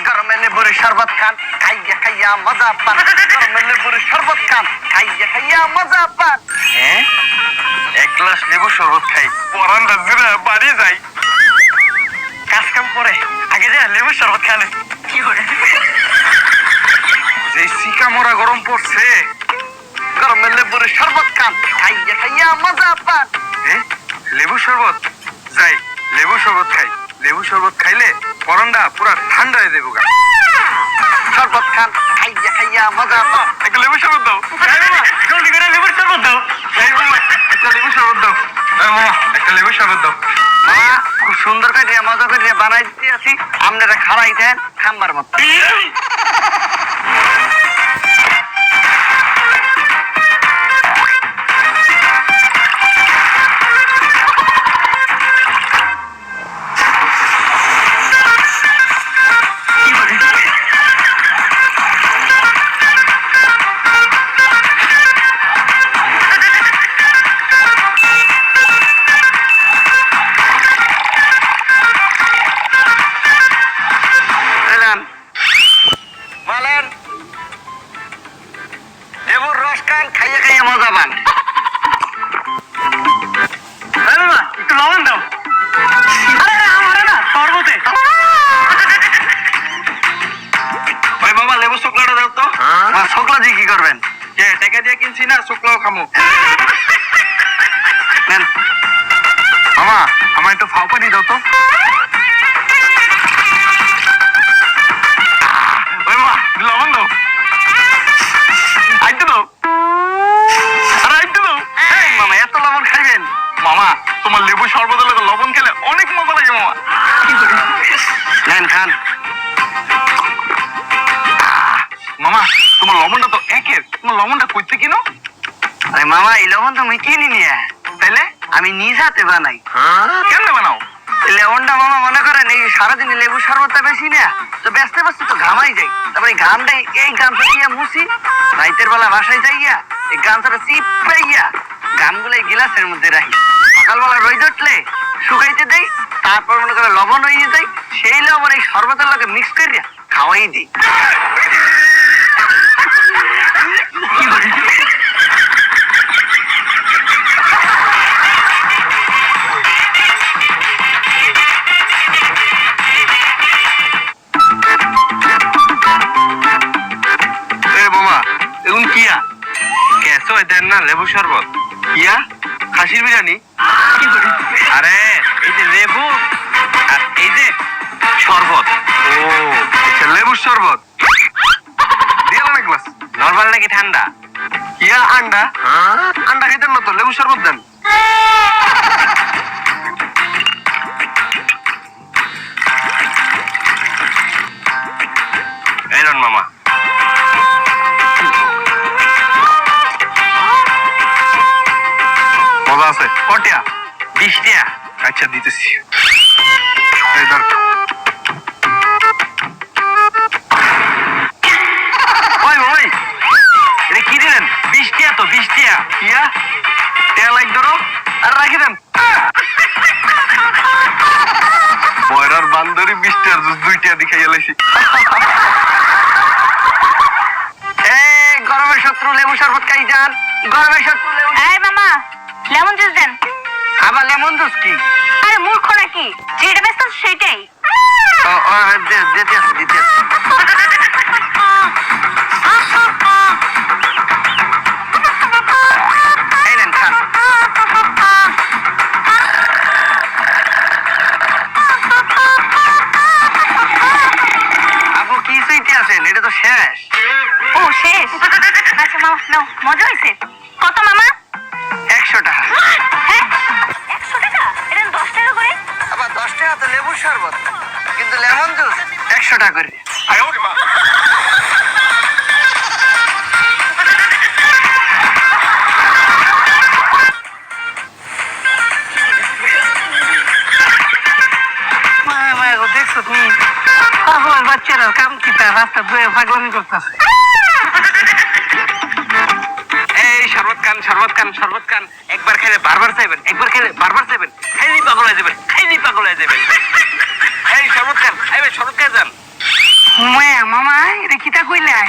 গরমে লেবুর শরবত খান, খাইয়া খাইয়া মজা পান। গরমে লেবুর শরবত খান, খাইয়া খাইয়া মজা পান। এক গ্লাস লেবু শরবত খাই, পরানটা জুড়ে বাড়ি যাই। কাজ কাম করে আগে যা লেবু শরবত খানে। কি করে যে সিকা মরা গরম পড়ছে, গরমে লেবুর শরবত খান, খাইয়া খাইয়া মজা পান। লেবু শরবত যাই, লেবু শরবত খাই। লেবু শরবত খাইলে পরানটা পুরা ঠান্ডা হয়ে দেবো। শরবত খান, খাইয়া খাইয়া মজা পান। একটা লেবু শরবত দাও, জলদি করে লেবুর শরবত দাও। একটা লেবু শরবত দাও, একটা লেবু শরবত দাও। মামা খুব সুন্দর করে মজা করে বানাই দিতে আছি, আপনারা খাওয়াই দেন খাম্বার মতো। লেবুর রস খান, খাইয়ে খাইয়ে মজা পান। একটু লবণ দাও। শরবতে ওই বাবা লেবু শুকলাটা দাও তো। শুকলা দিয়ে কি করবেন? টাকা দিয়ে কিনছি না, শুকলাও খামো। মামা আমার একটু ফাও পানি দাও তো। ওই মামা লবণ দাও, আইতে দাও, আরে আইতে দাও। মামা এত লবণ খাইবেন? মামা তোমার লেবু শরবতের লগে লবণ খেলে অনেক মজা লাগে মামা। নেন খান। মামা তোমার লবণটা তো একের, তোমার লবণটা কইতে কিনো? আরে মামা এই লবণ তো আমি কিনি নিয়ে, তাইলে আমি নিজ হাতে বানাই। কেমনে বানাও? লেবনটা মামা মনে করেন এই সারাদিন লেবু শরবতটা বেশি না তো ব্যস্ত ব্যস্ত তো ঘামাই যাই, তারপরে এই ঘামটাই এই গামছা দিয়ে মুছি, রাইতের বেলা বাসায় যাইয়া এই গামছাটা চিপাইয়া ঘামগুলো এই গিলাসের মধ্যে রাখি। সকালবেলা রোদ উঠলে শুকাইতে দেই, তারপর মনে করে লবণ হয়ে যায়, সেই লবণ এই শরবতের লগে মিক্স করিয়া খাওয়াই দিই। দেন না লেবু শরবত। ইয়া খাসির বিরিয়ানি? আরে এই যে লেবু আর এই যে শরবত। ও আচ্ছা লেবুর শরবত দিলাম এক গ্লাস। নরমাল নাকি ঠান্ডা? ইয়া আন্ডা? আন্ডা খাইতেন না তো, লেবু শরবত দেন। এই নন মামা। মজা আছে? কটিয়া? 20 টাকা। আচ্ছা দিতেছি। এই ধর। ওই ওই এটা কি দিলেন? 20 টাকা তো, 20 টাকা। ইয়া তেল লাইক ধরো আর রাখি দেন। বয়রার বান্দরি 20 টাকার জুস 2 টাকা দিখাই এলাইছি। এই গরমের শত্রু লেবু শরবত খাই যান। গরমের শত্রু লেবু। এই মামা লেমন জুস দেন। আবার লেমন জুস কি? আরে মূর্খ নাকি, যেটা ব্যস্ত সেটাই। দিতে দিতে। এই নেন খান। আপু কি চাইতে আছেন? এটা তো শেষ। ও শেষ? আচ্ছা মামা নাও, মজা হয়েছে। কত মামা? 100 টাকা। হ্যাঁ 100 টাকা? এটা 10 টাকা করে। আবার 10 টাকা তো লেবুর শরবত, কিন্তু লেমন জুস 100 টাকা করে। দেখছো তুমি বাচ্চারা কাম কি রাস্তা ধুয়ে পাগলামি করতেছে। এই শরবত খান, শরবত খান, শরবত খান। একবার খেলে বারবার চাইবেন, একবার খেলে বারবার চাইবেন, খাইলেই পাগল হয়ে যাবেন, খাইলেই পাগল হয়ে যাবেন। এই শরবত খান, এই শরবত খেয়ে যান। কিতা কইলেন?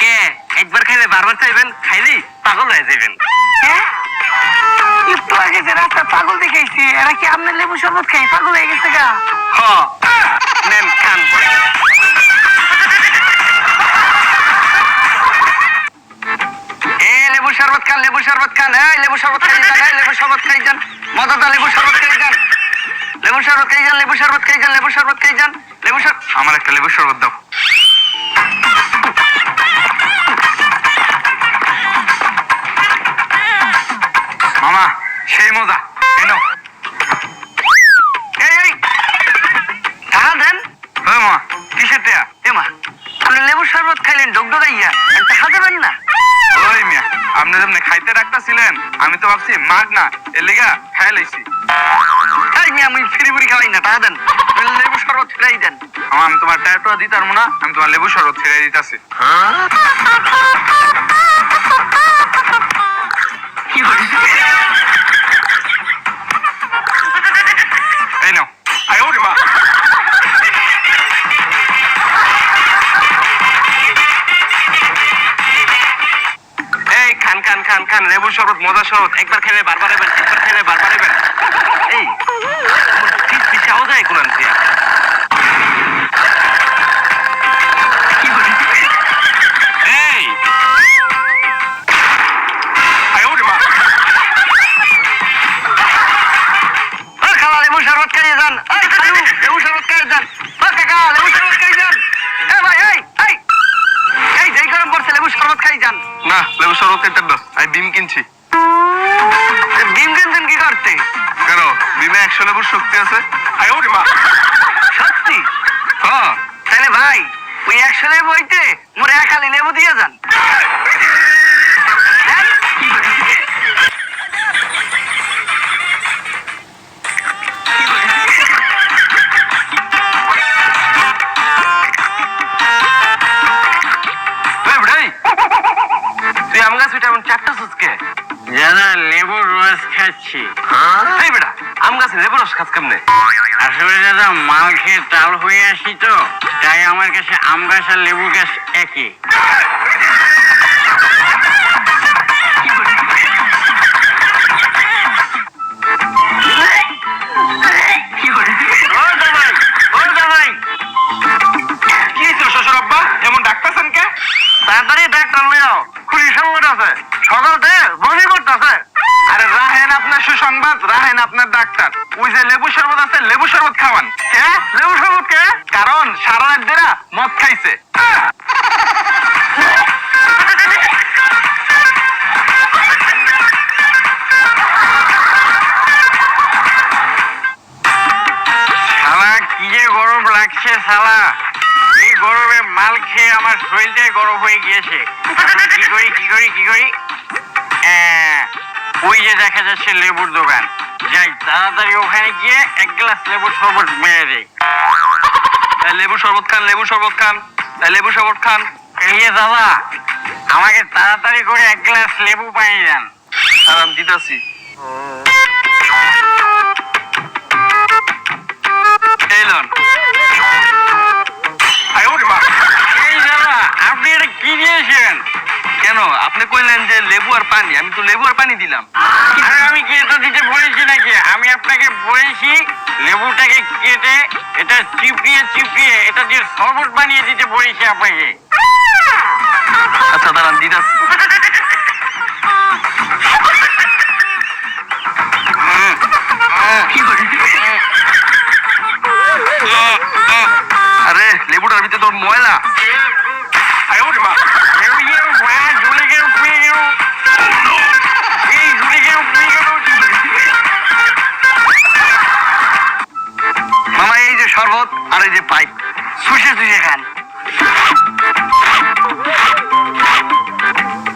কে একবার খাইলে বারবার চাইবেন, খাইলি পাগল হয়ে যাবেন। একটু আগে যে রাস্তা পাগল দেখাইছি, এরা কি আপনার লেবু শরবত খাই পাগল হয়ে গেছে গা? নেন খান। লেবু শরবত খান, লেবু শরবত খান, লেবু শরবত খাই যান, লেবু শরবত খাই যান, মজাদা লেবু শরবত খাই যান, লেবু শরবত খাই যান, লেবু শরবত খাই যান, লেবু শরবত খাই যান, লেবু শরবত। আমার একটা লেবু শরবত দাও। মামা সেই মজা, কেন টাকা দেন। মা কিসের টাকা? এ মা আপনি লেবু শরবত খাইলেন ডগডগাইয়া, টাকা দেবেন না? ওই মিয়া আপনি যেমনি খাইতে রাখতেছিলেন, আমি তো ভাবছি মাগ না এর লিগা খাই লাইছি। তাই মিয়া আমি ফ্রি ফ্রি খাওয়াই না, টাকা দেন, লেবু শরবত ফিরাই দেন। আমি তোমার টাকা দিতাম না, আমি তোমার লেবু শরবত ফিরাই দিতেছি। এই নাও। আয় ওরে মা। এই খান খান খান খান, লেবু শরবত মজা শরবত, একবার খেলে বারবার এবেন, একবার খেলে বারবার এবেন। এই পিছাও যায় কোরআন দিয়া। এই আয় ওরে মা। খালা লেবু শরবত খাইয়ে যান, খালু লেবু শরবত খাইয়ে যান, কাকা লেবু শরবত খাইয়ে যান। ভাই এই যেই গরম পড়ছে লেবু শরবত খাই যান। না লেবু শরবত খাইতেন না, আমি ডিম কিনছি। ডিম কিনছেন কি করতে? কেন ডিমে 100 লেবুর শক্তি আছে। আয় ওরে মা। সত্যি? হ্যাঁ। তাহলে ভাই ওই 100 লেবু হইতে মোরে খালি লেবু দিয়ে যান। তুই আম গাছ এমন চারটা সুচকে যারা লেবুর রস খাচ্ছি। এই বেটা আম গাছে লেবু রস খাস কেমনে? আসলে দাদা মাল খেয়ে টাল হয়ে আসি তো, তাই আমার কাছে আম গাছ আর লেবু গাছ একই। তাড়াতাড়ি ডাক্তার লইও, খুবই সংকট আছে, সকাল থেকে বমি করতেছে। আরে রাহেন আপনার সুসংবাদ, রাহেন আপনার ডাক্তার। ওই যে লেবু শরবত আছে, লেবু শরবত খাওয়ান। কে লেবু শরবত কে? কারণ সারা রাত ধরে মদ খাইছে। শালা কি যে গরম লাগছে শালা, এই গরমে মাল খেয়ে আমার শরীরটাই গরম হয়ে গিয়েছে। কি করি ওই যে দেখা যাচ্ছে লেবুর দোকান, যাই তাড়াতাড়ি ওখানে গিয়ে 1 গ্লাস লেবুর শরবত মেরে দেই। লেবু শরবত খান, লেবু শরবত খান, লেবু শরবত খান। এই যে দাদা আমাকে তাড়াতাড়ি করে 1 গ্লাস লেবু পানি দেন। আরাম দিতাছি। এই লন। এই দাদা আপনি এটা কি দিয়েছেন? কেন আপনি কইলেন যে লেবু আর পানি, আমি তো লেবু আর পানি দিলাম। আরে আমি কি এটা দিতে বলেছি নাকি? আমি আপনাকে বলেছি লেবুটাকে কেটে এটা চিপিয়ে এটা দিয়ে শরবত বানিয়ে দিতে বলেছি আপনাকে। আচ্ছা দাঁড়ান দিতাছি। আরে লেবুটার ভিতরে তোর ময়লা। মামা এই যে শরবত আর এই যে পাইপ, শুষে খান।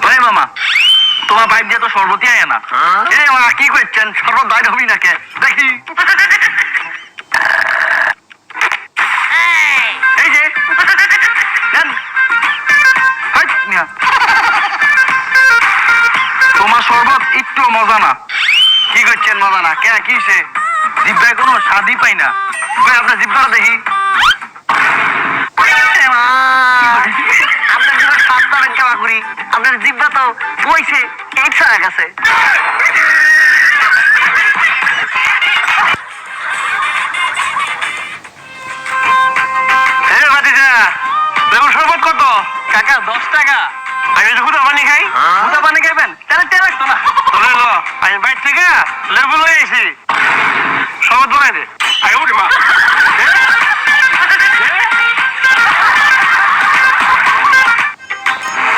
ওই মামা তোমার পাইপ দিয়ে তো শরবতই আয় না। এই মা কি করছেন, শরবত বাইর হবি না কে দেখি। এই যে নেন। তোমার শরবত একটু মজা না। কি করছেন মজা না? কে কিসে জিব্বায় কোনো স্বাদই পাই না। আপনার জিব্বাটা দেখি। আমরা তো বইছে 8 টাকা গেছে। লেবুর শরবত কত? কাকা 10 টাকা। আমি যদি হুদা পানি খাই? হুদা পানি খাইবেন? তাহলে তেল লাগতো না। তাহলে লো, আমি বাইর থেকে লেবু লই আইছি। শরবত বানাই দে। আয় উঠি মা।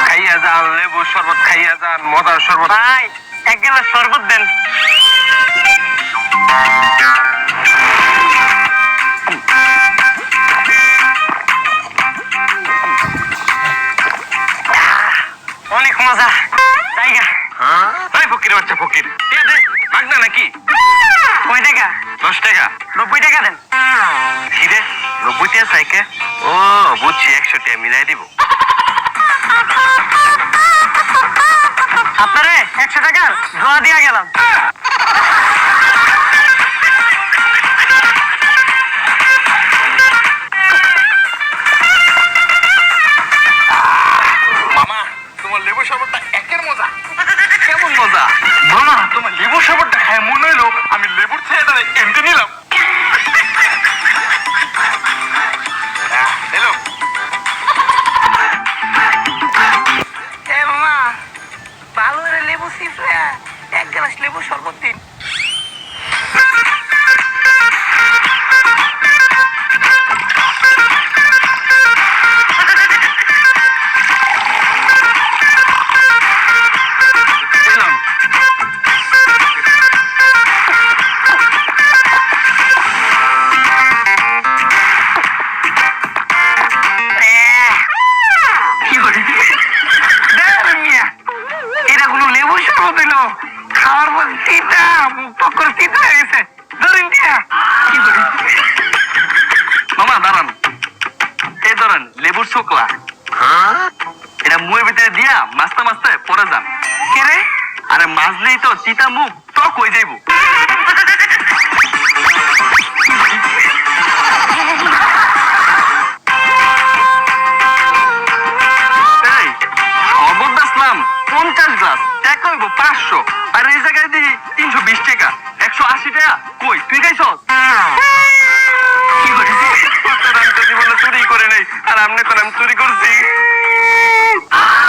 খাইয়া যান লেবুর শরবত, খাইয়া যান মজার শরবত। ভাই 1 গ্লাস শরবত দেন। অনেক মজা। জায়গা এই ফকির বাচ্চা ফকির, দে দে মাগনা নাকি? কয় টাকা? 10 টাকা। 90 টাকা দেন। কি রে 90 টাকা সাইকে? ও বুঝছি, 100 টাকা মিলাই দিব। আপনারে 100 টাকার জোয়া দিয়া গেলাম। মামা তোমার লেবু শরবতটা একের মজা। কেমন মজা? মামা তোমার লেবু শরবতটা খায় মনে হইলো আমি লেবুর ছেলেটা এমনি নিলাম। হ্যালো এ মামা, ভালো করে লেবু চিপড়া 1 গ্লাস লেবু শরবত দিন। এটা কোনো লেবু শরবত হইলো? খাওয়ার পর তিতা মুখ পক্কর তিতা হয়ে গেছে। ধরেন কি করি মামা? দাঁড়ান, এই ধরেন লেবুর শুকলা। এটা মুয়ের ভিতরে দিয়া মাছতে মাছতে পরে যান। কে রে? আরে মাজলেই তো তিতা মুখ টক হয়ে যাইব। এই শরবত বেচলাম 50 গ্লাস, টাকা হইব 500, আর এই জায়গায় দিই 320 টাকা। 180 টাকা কই তুই খাইছস? কি করিস? আমি তো জীবনে চুরি করে নাই, আর আমনে কোন আমি চুরি করছি?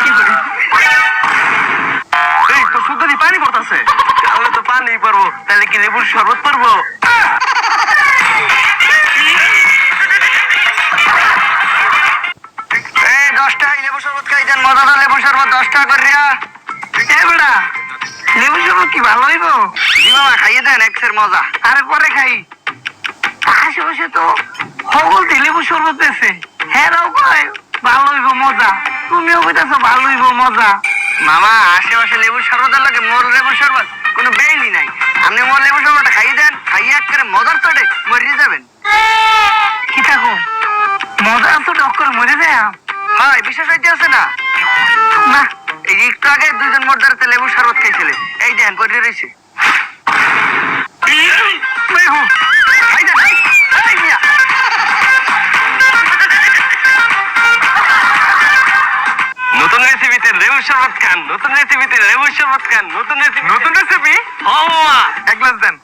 কি করিস? এই তো সুন্দরী পানি পড়তাছে। তাহলে তো পানি পড়বো, তাহলে কি লেবুর শরবত পড়বো? এই 10 টাকায় লেবু শরবত খাই যান, মজাদার লেবু শরবত 10 টাকা করিয়া। বেটা লেবু শরবত কি ভালো হইব? জি মামা খাইয়ে দেন, এক্সের মজা। আরে পরে খাই। আশেপাশে তো সকল লেবু শরবত আছে, হেরাও কয় ভালো হইব মজা, তুমিও কইতাছো ভালো হইব মজা। মামা আশেপাশে লেবু শরবতের লাগে মোর লেবু শরবত কোনো বেইলি নাই। আপনি মোর লেবু শরবতটা খাইয়ে দেন, খাইয়ে একেবারে মজার চটে মরিয়ে যাবেন। কি থাকো মজার তো ডক্টর মরে যায়। হয় বিশেষ হইতে আছে না? না, এই একটু আগে 2 জন মর্দারাতে লেবু শরবত খাইছিলে, এই দেন পড়ে রয়েছে। নতুন রেসিপিতে লেবু শরবত খান, নতুন রেসিপিতে লেবু শরবত খান, নতুন রেসিপি। নতুন রেসিপি? ও মামা 1 গ্লাস দেন।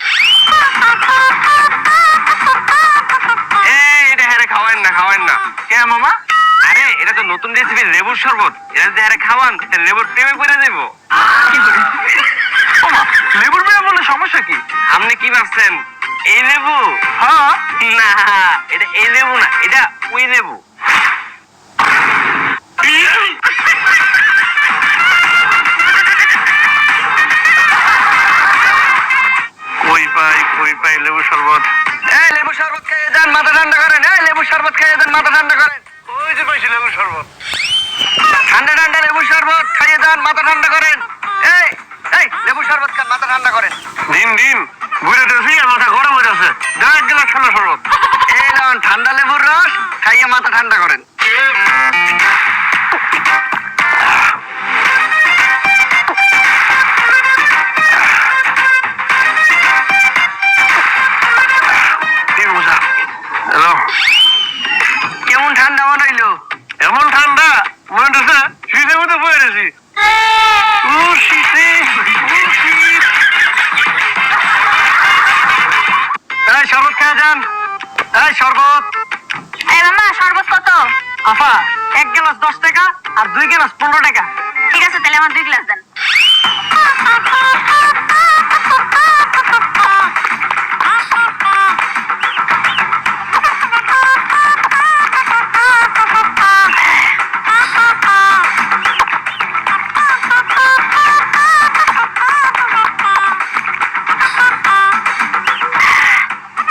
এই এটা হ্যাঁ খাওয়ান না, খাওয়ান না। কে মামা? আরে এটা তো নতুন রেসিপি লেবুর শরবত, এটা যদি হ্যাঁ খাওয়ান তাহলে লেবুর প্রেমে পড়ে যাব। কি করি মামা? লেবুর প্রেমে বললে সমস্যা কি? আপনি কি ভাবছেন এই লেবু? হ্যাঁ না, এটা এই লেবু না, এটা ওই লেবু। কই পাই লেবু শরবত? এই লেবু শরবত খাইয়ে যান, মাথা ঠান্ডা করেন। এই লেবু শরবত খাইয়ে যান, মাথা ঠান্ডা করেন। ওই যে পাইছি লেবু শরবত। ঠান্ডা ঠান্ডা লেবু শরবত খাইয়ে যান, মাথা ঠান্ডা করেন। এই এই লেবু শরবত খান, মাথা ঠান্ডা করেন। দিন দিন ঘুরে দেখি মাথা গরম হয়ে যাচ্ছে, 1 গ্লাস ঠান্ডা শরবত। এই লন ঠান্ডা লেবুর রস, খাইয়ে মাথা ঠান্ডা করেন। কেমন ঠান্ডা মনে হইলো? এমন ঠান্ডা মনে হচ্ছে ফ্রিজের মধ্যে বয়ে রয়েছি। আপা 1 গ্লাস 10 টাকা আর 2 গ্লাস 15 টাকা। ঠিক আছে তাহলে আমার 2 গ্লাস দেন।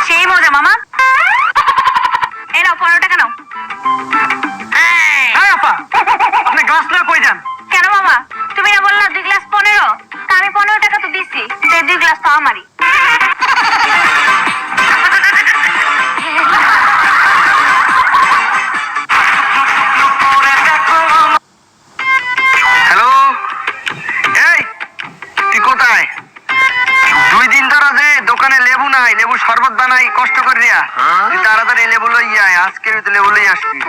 সেই মজা মামা। এই নাও 15 টাকা নাও। এই আপা আপনি গ্লাস লয়ে কই যান? কেন মামা, তুমি না বললা 2 গ্লাস 15? তা আমি 15 টাকা তো দিছি, সেই 2 গ্লাস তো আমারই। হ্যালো, এই তুই কোথায়? 2 দিন ধরে যে দোকানে লেবু নাই, লেবু শরবত বানাই কষ্ট করে দিয়া, তুই তাড়াতাড়ি লেবু লই আয়, আজকে তুই লেবু লই আসবি।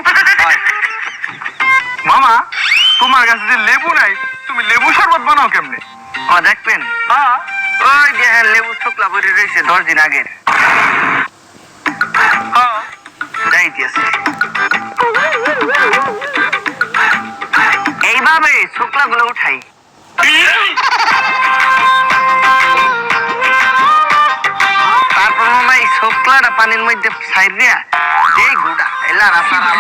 মামা তোমার কাছে যে লেবু নাই, তুমি লেবু শরবত বানাও কেমনে? দেখবেন ওই যে লেবু শুকলা পরে রয়েছে 10 দিন আগের, যাই দিয়েছে। এইভাবে শুকলা গুলো উঠাই, তারপর মামা এই শুকলাটা পানির মধ্যে সাইড দিয়া এই গুড়া এলা রাসারা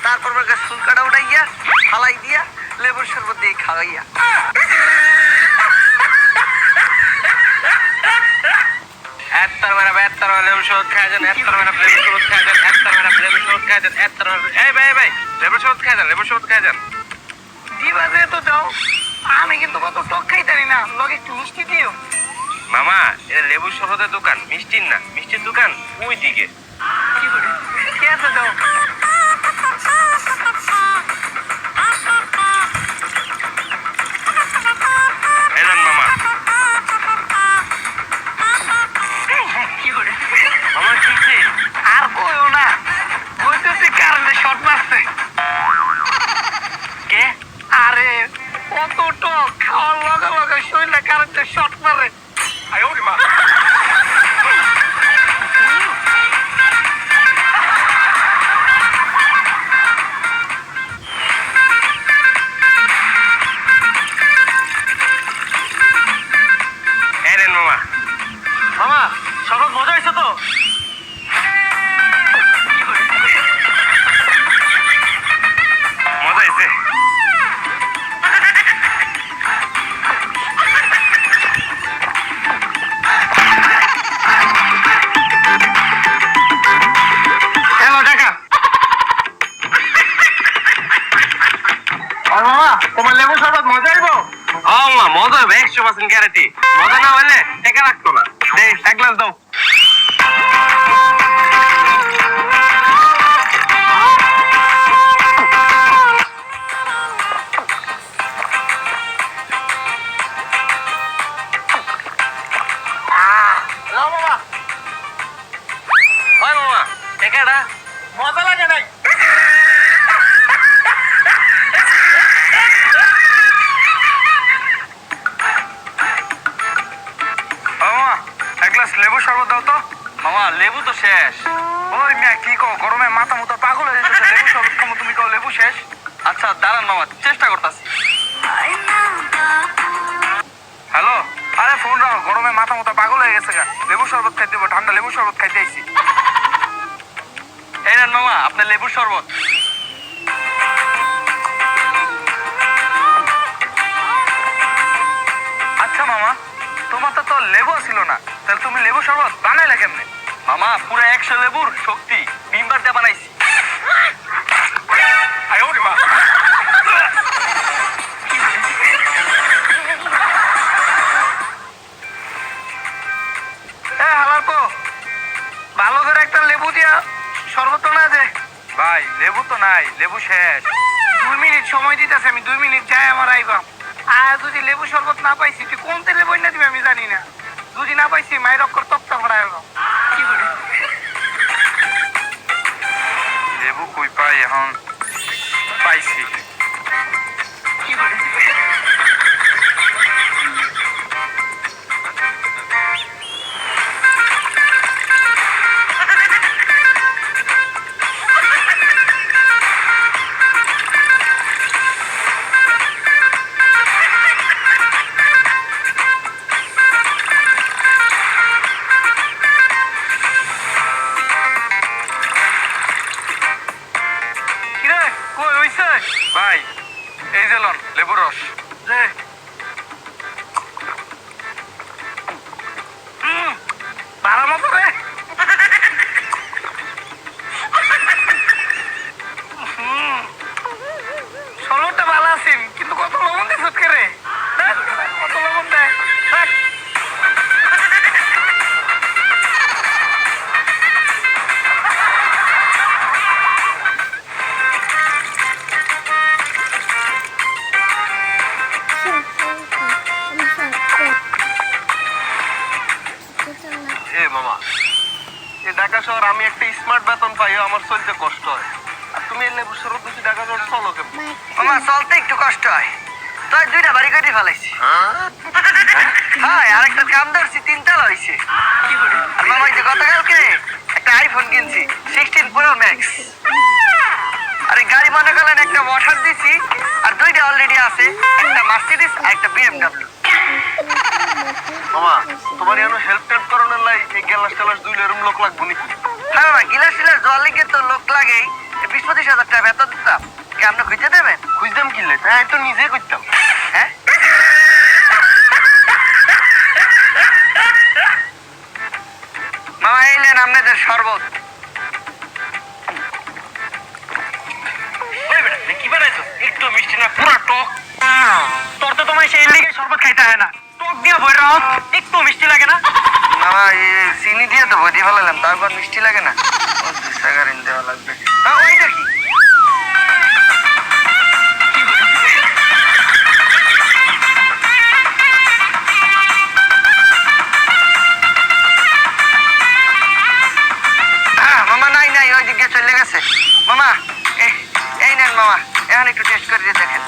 তারপর শুল্কাটা উঠাইয়া ফালাই দিয়া লেবুর শরবত দিয়ে খাওয়াইয়া। লেবু শরবত খাওয়া যান, লেবু শরবত খাওয়া যান, লেবু শরবত খাওয়া যান, এই ভাই লেবু শরবত খাওয়া যান, লেবু শরবত খাওয়া যান। দিবা যে তো দাও, আমি কিন্তু কত টক খাইতারি না, লগে একটু মিষ্টি দিও। মামা এটা লেবু শরবতের দোকান, মিষ্টির না, মিষ্টির দোকান ওই দিকে। কি আছে দাও? এলেন মামা। মামা কি আর কইও না, বলতেছি কারেন্টে শর্ট মারছে। কে? আরে কত টক, খাওয়ার লগে লগে শরীরে কারেন্টে শর্ট মারে। মা এলেন মামা। মামা শরবত মজা হয়েছে তো? মজা হয়েছে। হ্যালো টাকা। মামা তোমার লেবু শরবত মজা হইব? মা মজা হবে 100% গ্যারান্টি। মজা না হলে টাকা রাখতো না। দে 1 গ্লাস দাও। হয় মামা টাকাটা মজা লাগে নাই? মামা 1 গ্লাস লেবু শরবত দাও তো। মামা লেবু তো শেষ। ওই মিয়া কি কও, গরমে মাথা মুথা পাগল হয়ে যাচ্ছে, লেবু শরবত খামো, তুমি কও লেবু শেষ। আচ্ছা দাঁড়ান মামা, চেষ্টা করতেছি। হ্যালো, আরে ফোন রাখো, গরমে মাথা মুথা পাগল হয়ে গেছে গা, লেবু শরবত খাইতে দেবো, ঠান্ডা লেবু শরবত খাইতে আইছি। এই নেন মামা আপনার লেবুর শরবত। আচ্ছা মামা, তোমার তো লেবু ছিল না, তাহলে তুমি লেবু শরবত বানাইলে কেমনে? মামা পুরো 100 লেবুর শক্তি ভিমবার দিয়ে বানাইছি। মা ভালো করে একটা লেবু দিয়া শরবত না যে। ভাই লেবু তো নাই, লেবু শেষ। 2 মিনিট সময় দিতেছে, আমি 2 মিনিট যাই আমার আইবা। আর যদি লেবু শরবত না পাইছি, তুই কোন তেলে বইনা দিবি আমি জানি না। যদি না পাইছি মায়ের অক্ষর তক্তা ভরা এলো। লেবু কই পাই এখন? পাইছি। কই হইছে ভাই? এই যে লন লেবুর রস। যে ভালো মতো রে। সলটা ভালো আছেন কিন্তু কত লবণ দিছ রে? কত লবণ দেয়? মামা এই ঢাকা শহর আমি একটা স্মার্ট বেতন পাইও আমার চলতে কষ্ট হয়, আর তুমি এই লেবু শরবত বেশি ঢাকা শহর চলো কেমন? মামা চলতে একটু কষ্ট হয়, তাই দুইটা বাড়ি কেটে ফেলাইছি। হ্যাঁ আরেকটা কাম ধরছি, তিনতলা হয়েছে। আর মামা এই যে গতকালকে একটা আইফোন কিনছি 16 Pro Max। আর এই গাড়ি মনে করলেন একটা ওয়াটার দিছি, আর দুইটা অলরেডি আছে, একটা মার্সিডিস আর একটা BMW। মামা তোমার এখনো হেল্প টেল্প করানোর লাই এই গ্যালাস টেলাস দুই এরম লোক লাগবো নাকি? হ্যাঁ মামা গিলাস টিলাস জল লিখে তো লোক লাগেই, 20-25 হাজার টাকা বেতন দিতাম, কি আপনি খুঁজে দেবেন? খুঁজতাম কিনলে তাই তো নিজে করতাম। হ্যাঁ মামা এই নেন আপনাদের শরবত। কি বানাইছো? একটু মিষ্টি না, পুরো টক। তোর তো তোমার সেই লিগে শরবত খাইতে হয় না, টক দিয়া বই রাখ, একটু মিষ্টি লাগে না? মামা এই চিনি দিয়ে তো ভরি ফেলালাম, তারপর মিষ্টি লাগে না? ও 2 সাগারিন দেওয়া লাগবে। হ্যাঁ ওই দেখি মামা নাই নাই ওই দিকে চলে গেছে। মামা এই নেন মামা, এখন একটু টেস্ট করে দিয়ে দেখেন।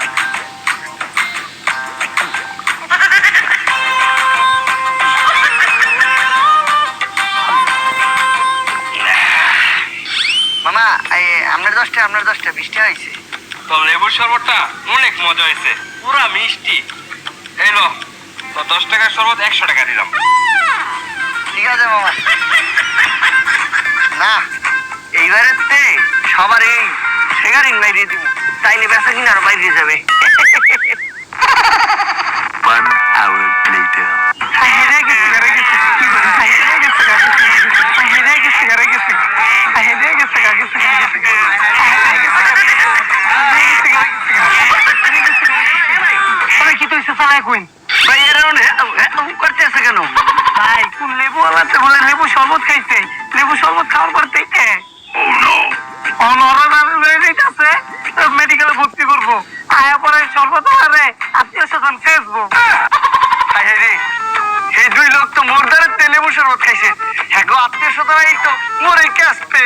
মামা এই আপনার 10টা 20টা হয়েছে। তো লেবুর শরবতটা অনেক মজা হয়েছে, পুরা মিষ্টি। এই লো, তো 10 টাকার শরবত 100 টাকা দিলাম। ঠিক আছে মামা। না এইবারের তে সবার এই সেগারিন বাইরে দিব, তাইলে বেচা কিনা আরো বাইরে যাবে। ভাই এরা করতেছে কেন? ভাই কোন লেবু আলাতে বলে লেবু শরবত খাইছে, লেবু শরবত খাওয়ার পর থেকে মেডিকেলে ভর্তি করবো, আয়া পরে শরবত আরে আত্মীয় স্বজন ফেসবো। এই দুই লোক তো মোর দ্বারা লেবু শরবত খাইছে, হ্যাঁ গো আত্মীয় স্বজন এই তো মরে কে আসতে।